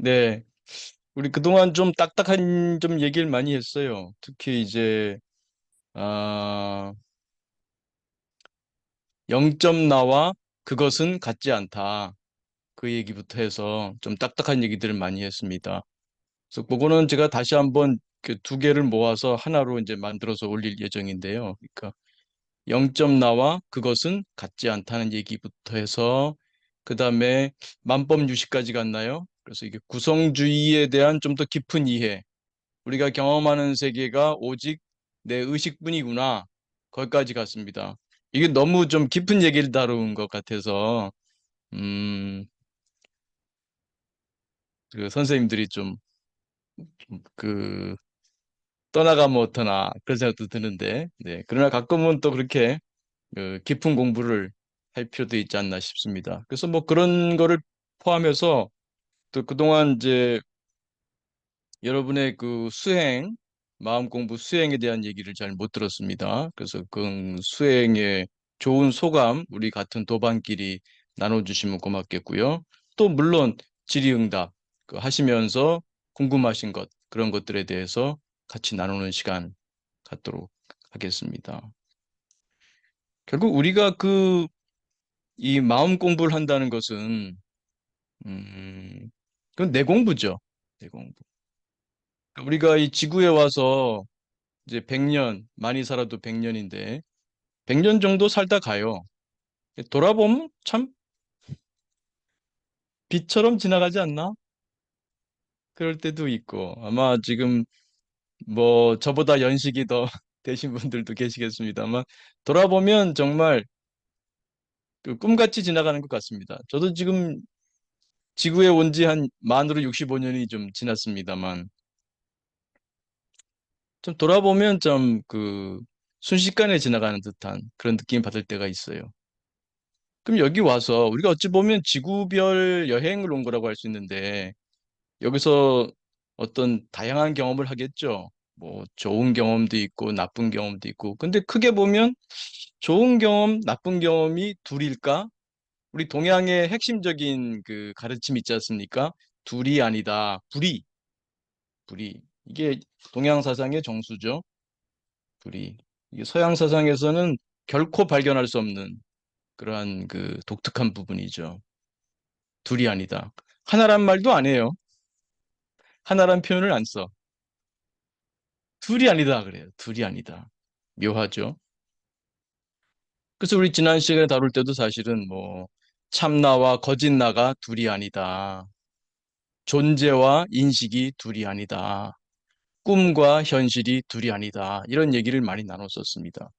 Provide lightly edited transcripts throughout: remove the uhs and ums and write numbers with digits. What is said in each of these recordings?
네, 우리 그동안 좀 딱딱한 좀 얘기를 많이 했어요. 특히 이제 아, 0점 나와 그것은 같지 않다. 그 얘기부터 해서 좀 딱딱한 얘기들을 많이 했습니다. 그래서 그거는 제가 다시 한번 그 두 개를 모아서 하나로 이제 만들어서 올릴 예정인데요. 그러니까 0점 나와 그것은 같지 않다는 얘기부터 해서 그다음에 만법 유시까지 갔나요? 그래서 이게 구성주의에 대한 좀 더 깊은 이해, 우리가 경험하는 세계가 오직 내 의식뿐이구나. 거기까지 갔습니다. 이게 너무 좀 깊은 얘기를 다룬 것 같아서, 음, 그 선생님들이 좀, 그, 떠나가면 어떠나, 그런 생각도 드는데, 네. 그러나 가끔은 또 그렇게 그 깊은 공부를 할 필요도 있지 않나 싶습니다. 그래서 뭐 그런 거를 포함해서 또 그동안 이제 여러분의 그 수행, 마음 공부 수행에 대한 얘기를 잘 못 들었습니다. 그래서 그 수행의 좋은 소감, 우리 같은 도반끼리 나눠주시면 고맙겠고요. 또 물론 질의응답 그 하시면서 궁금하신 것, 그런 것들에 대해서 같이 나누는 시간 갖도록 하겠습니다. 결국 우리가 그 이 마음 공부를 한다는 것은 그건 내 공부죠. 내 공부. 우리가 이 지구에 와서 이제 100년, 많이 살아도 100년인데, 100년 정도 살다 가요. 돌아보면 참 빛처럼 지나가지 않나? 그럴 때도 있고, 아마 지금 뭐 저보다 연식이 더 되신 분들도 계시겠습니다만, 돌아보면 정말 그 꿈같이 지나가는 것 같습니다. 저도 지금 지구에 온 지 한 만으로 65년이 좀 지났습니다만, 좀 돌아보면 좀 그 순식간에 지나가는 듯한 그런 느낌 받을 때가 있어요. 그럼 여기 와서 우리가 어찌 보면 지구별 여행을 온 거라고 할 수 있는데 여기서 어떤 다양한 경험을 하겠죠. 뭐 좋은 경험도 있고 나쁜 경험도 있고. 근데 크게 보면 좋은 경험, 나쁜 경험이 둘일까? 우리 동양의 핵심적인 그 가르침이 있지 않습니까? 둘이 아니다. 불이, 불이. 이게 동양 사상의 정수죠. 불이. 이게 서양 사상에서는 결코 발견할 수 없는 그러한 그 독특한 부분이죠. 둘이 아니다. 하나란 말도 안 해요. 하나란 표현을 안 써. 둘이 아니다 그래요. 둘이 아니다. 묘하죠. 그래서 우리 지난 시간에 다룰 때도 사실은 뭐 참나와 거짓나가 둘이 아니다. 존재와 인식이 둘이 아니다. 꿈과 현실이 둘이 아니다. 이런 얘기를 많이 나눴었습니다.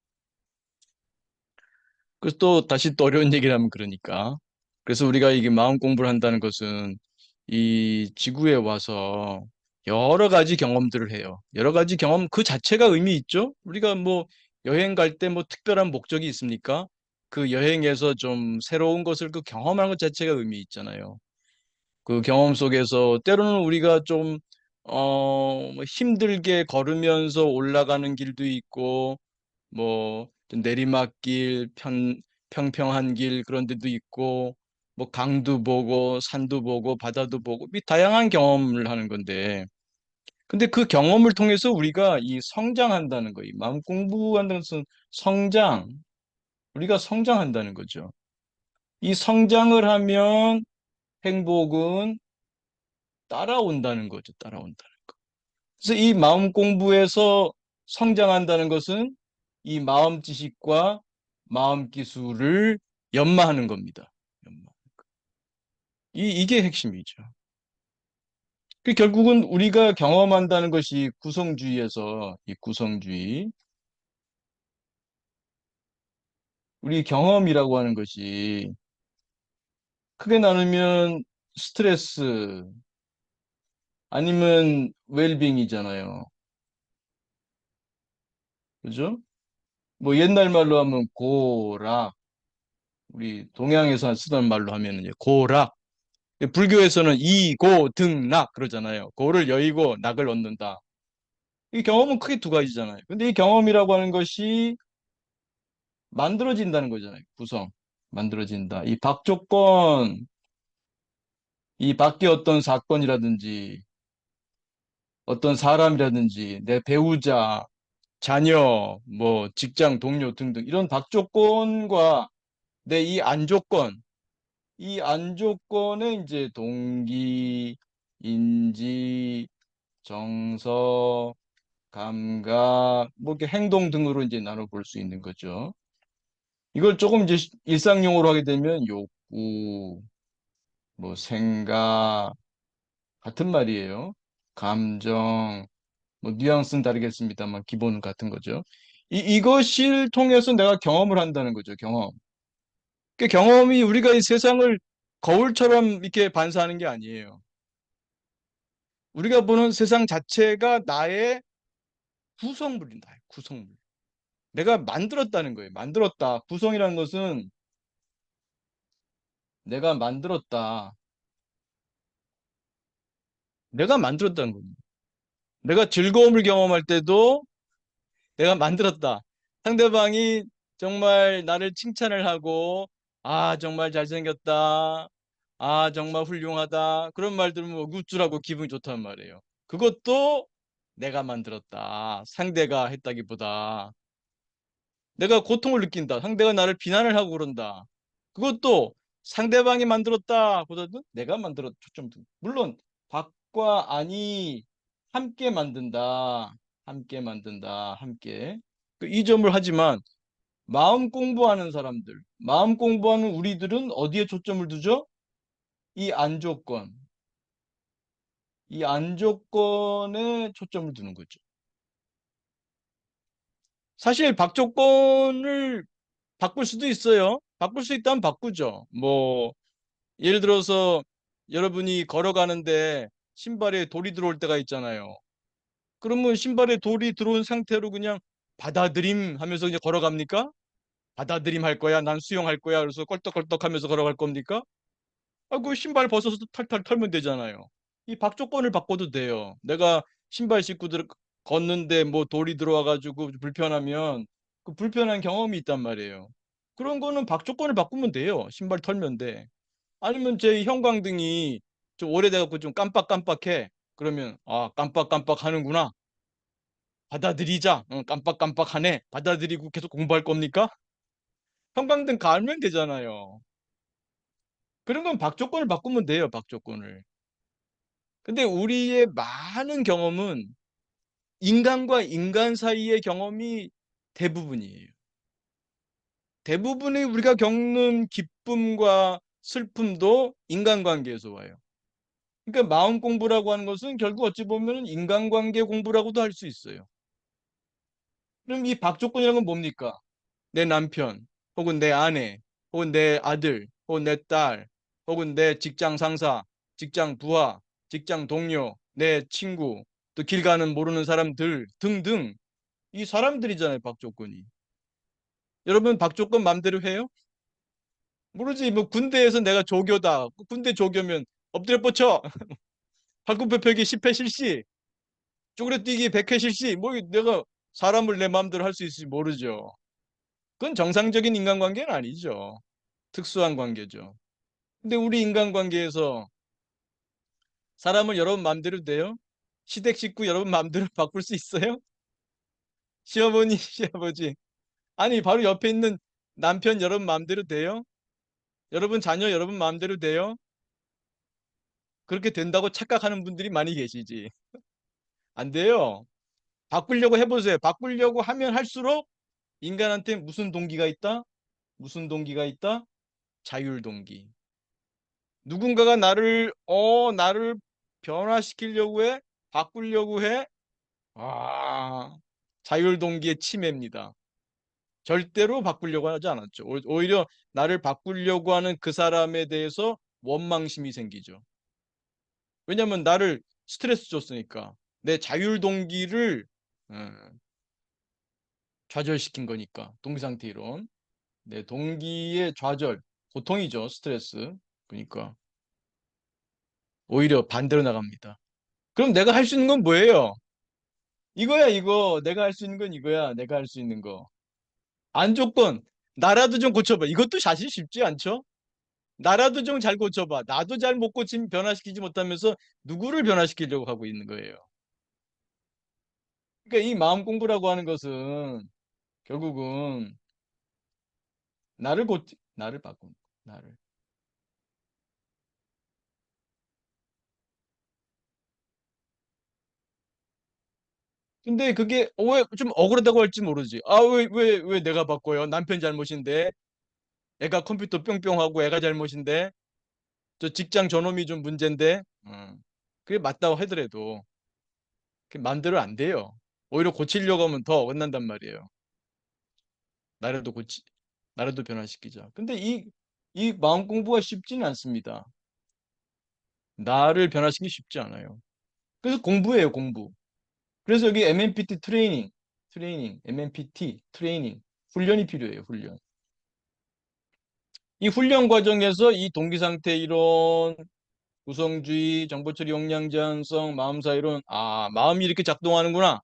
그래서 또 다시 또 어려운 얘기를 하면 그러니까. 그래서 우리가 이게 마음 공부를 한다는 것은 이 지구에 와서 여러 가지 경험들을 해요. 여러 가지 경험 그 자체가 의미 있죠? 우리가 뭐 여행 갈 때 뭐 특별한 목적이 있습니까? 그 여행에서 좀 새로운 것을 그 경험하는 것 자체가 의미 있잖아요. 그 경험 속에서 때로는 우리가 좀, 뭐 힘들게 걸으면서 올라가는 길도 있고, 뭐 좀 내리막길, 평평한 길 그런 데도 있고 뭐 강도 보고 산도 보고 바다도 보고 이 다양한 경험을 하는 건데 근데 그 경험을 통해서 우리가 이 성장한다는 거, 이 마음 공부한다는 것은 성장, 우리가 성장한다는 거죠. 이 성장을 하면 행복은 따라온다는 거죠. 따라온다. 그래서 이 마음 공부에서 성장한다는 것은 이 마음 지식과 마음 기술을 연마하는 겁니다. 연마. 이게 핵심이죠. 그 결국은 우리가 경험한다는 것이 구성주의에서 이 구성주의, 우리 경험이라고 하는 것이 크게 나누면 스트레스 아니면 웰빙이잖아요. 그죠? 뭐 옛날 말로 하면 고락, 우리 동양에서 쓰던 말로 하면 이제 고락. 불교에서는 이고등락 그러잖아요. 고를 여의고 낙을 얻는다. 이 경험은 크게 두 가지잖아요. 근데 이 경험이라고 하는 것이 만들어진다는 거잖아요. 구성. 만들어진다. 이 박조건, 이 밖에 어떤 사건이라든지 어떤 사람이라든지 내 배우자, 자녀, 뭐 직장 동료 등등 이런 박조건과 내 이 안조건, 이 안조건에 이제 동기, 인지, 정서, 감각, 뭐 이렇게 행동 등으로 이제 나눠 볼 수 있는 거죠. 이걸 조금 이제 일상용어로 하게 되면 욕구, 뭐 생각 같은 말이에요. 감정, 뭐 뉘앙스는 다르겠습니다만 기본은 같은 거죠. 이것을 통해서 내가 경험을 한다는 거죠. 경험. 그 경험이 우리가 이 세상을 거울처럼 이렇게 반사하는 게 아니에요. 우리가 보는 세상 자체가 나의 구성물이다. 구성물. 내가 만들었다는 거예요. 만들었다. 구성이라는 것은 내가 만들었다. 내가 만들었다는 겁니다. 내가 즐거움을 경험할 때도 내가 만들었다. 상대방이 정말 나를 칭찬을 하고, 아, 정말 잘생겼다. 아, 정말 훌륭하다. 그런 말 들으면 뭐 우쭐하고 기분이 좋단 말이에요. 그것도 내가 만들었다. 상대가 했다기보다. 내가 고통을 느낀다. 상대가 나를 비난을 하고 그런다. 그것도 상대방이 만들었다 보다는 내가 만들었 좀 물론 밖과 안이 함께 만든다. 함께 만든다. 함께. 이 점을 하지만 마음 공부하는 사람들, 마음 공부하는 우리들은 어디에 초점을 두죠? 이 안조건, 이 안조건에 초점을 두는 거죠. 사실 박조건을 바꿀 수도 있어요. 바꿀 수 있다면 바꾸죠. 뭐 예를 들어서 여러분이 걸어가는데 신발에 돌이 들어올 때가 있잖아요. 그러면 신발에 돌이 들어온 상태로 그냥 받아들임 하면서 이제 걸어갑니까? 받아들임 할 거야. 난 수용할 거야. 그래서 껄떡껄떡 하면서 걸어갈 겁니까? 아, 그 신발 벗어서 탈탈 털면 되잖아요. 이 박조건을 바꿔도 돼요. 내가 신발 신고 걷는데 뭐 돌이 들어와가지고 불편하면 그 불편한 경험이 있단 말이에요. 그런 거는 박조건을 바꾸면 돼요. 신발 털면 돼. 아니면 제 형광등이 좀 오래돼갖고 좀 깜빡깜빡해. 그러면 아 깜빡깜빡 하는구나. 받아들이자. 깜빡깜빡하네. 받아들이고 계속 공부할 겁니까? 형광등 갈면 되잖아요. 그런 건 박조건을 바꾸면 돼요. 박조건을. 근데 우리의 많은 경험은 인간과 인간 사이의 경험이 대부분이에요. 대부분의 우리가 겪는 기쁨과 슬픔도 인간관계에서 와요. 그러니까 마음 공부라고 하는 것은 결국 어찌 보면 인간관계 공부라고도 할 수 있어요. 그럼 이 박조건이라는 건 뭡니까? 내 남편, 혹은 내 아내, 혹은 내 아들, 혹은 내 딸, 혹은 내 직장 상사, 직장 부하, 직장 동료, 내 친구, 또 길 가는 모르는 사람들 등등 이 사람들이잖아요, 박조건이. 여러분 박조건 맘대로 해요? 모르지. 뭐 군대에서 내가 조교다. 군대 조교면 엎드려 뻗쳐. 팔굽혀펴기 10회 실시. 쪼그려뛰기 100회 실시. 뭐 내가 사람을 내 마음대로 할 수 있을지 모르죠. 그건 정상적인 인간관계는 아니죠. 특수한 관계죠. 근데 우리 인간관계에서 사람을 여러분 마음대로 돼요? 시댁 식구 여러분 마음대로 바꿀 수 있어요? 시어머니, 시아버지. 아니, 바로 옆에 있는 남편 여러분 마음대로 돼요? 여러분 자녀 여러분 마음대로 돼요? 그렇게 된다고 착각하는 분들이 많이 계시지. 안 돼요. 바꾸려고 해보세요. 바꾸려고 하면 할수록 인간한테 무슨 동기가 있다? 무슨 동기가 있다? 자율 동기. 누군가가 나를 변화시키려고 해? 바꾸려고 해? 아, 자율 동기의 침해입니다. 절대로 바꾸려고 하지 않았죠. 오히려 나를 바꾸려고 하는 그 사람에 대해서 원망심이 생기죠. 왜냐하면 나를 스트레스 줬으니까. 내 자율 동기를 좌절시킨 거니까. 동기상태 이론. 내 동기의 좌절, 고통이죠. 스트레스. 그러니까 오히려 반대로 나갑니다. 그럼 내가 할 수 있는 건 뭐예요? 이거야, 이거. 내가 할 수 있는 건 이거야. 내가 할 수 있는 거. 안 조건, 나라도 좀 고쳐봐. 이것도 사실 쉽지 않죠? 나라도 좀 잘 고쳐봐. 나도 잘 못 고친 변화시키지 못하면서 누구를 변화시키려고 하고 있는 거예요. 그러니까 이 마음 공부라고 하는 것은 결국은 나를 바꾸는 거, 나를. 근데 그게 왜 좀 억울하다고 할지 모르지. 아, 왜 내가 바꿔요? 남편 잘못인데. 애가 컴퓨터 뿅뿅하고 애가 잘못인데. 저 직장 저놈이 좀 문제인데. 그게 맞다고 하더라도 그게 마음대로 안 돼요. 오히려 고치려고 하면 더 어긋난단 말이에요. 나라도 고치, 나라도 변화시키자. 근데 이 마음 공부가 쉽지는 않습니다. 나를 변화시키기 쉽지 않아요. 그래서 공부예요, 공부. 그래서 여기 MMPT MMPT 트레이닝, 훈련이 필요해요, 훈련. 이 훈련 과정에서 이 동기상태 이론, 구성주의, 정보처리 역량 제한성, 마음사 이론, 아, 마음이 이렇게 작동하는구나.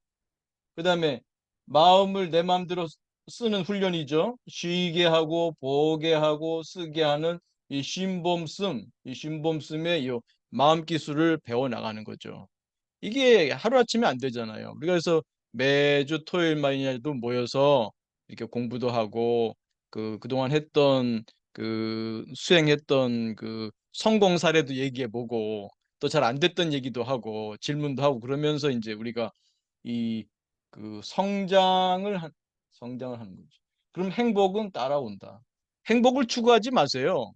그 다음에 마음을 내 마음대로 쓰는 훈련이죠. 쉬게 하고, 보게 하고, 쓰게 하는 이 쉼범씀의 이 마음 기술을 배워 나가는 거죠. 이게 하루아침에 안 되잖아요. 우리가 그래서 매주 토요일만이라도 모여서 이렇게 공부도 하고 그동안 했던 수행했던 성공 사례도 얘기해 보고 또 잘 안 됐던 얘기도 하고 질문도 하고 그러면서 이제 우리가 이 성장을 하는 거죠. 그럼 행복은 따라온다. 행복을 추구하지 마세요.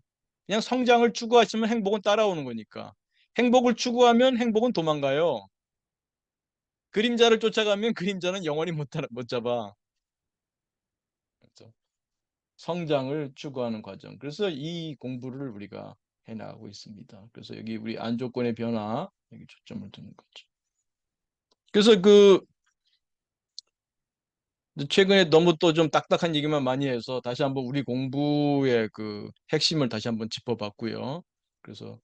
그냥 성장을 추구하시면 행복은 따라오는 거니까. 행복을 추구하면 행복은 도망가요. 그림자를 쫓아가면 그림자는 영원히 못 잡아. 그래서 성장을 추구하는 과정. 그래서 이 공부를 우리가 해나가고 있습니다. 그래서 여기 우리 안조건의 변화, 여기 초점을 두는 거죠. 그래서 최근에 너무 또 좀 딱딱한 얘기만 많이 해서 다시 한번 우리 공부의 핵심을 다시 한번 짚어봤고요. 그래서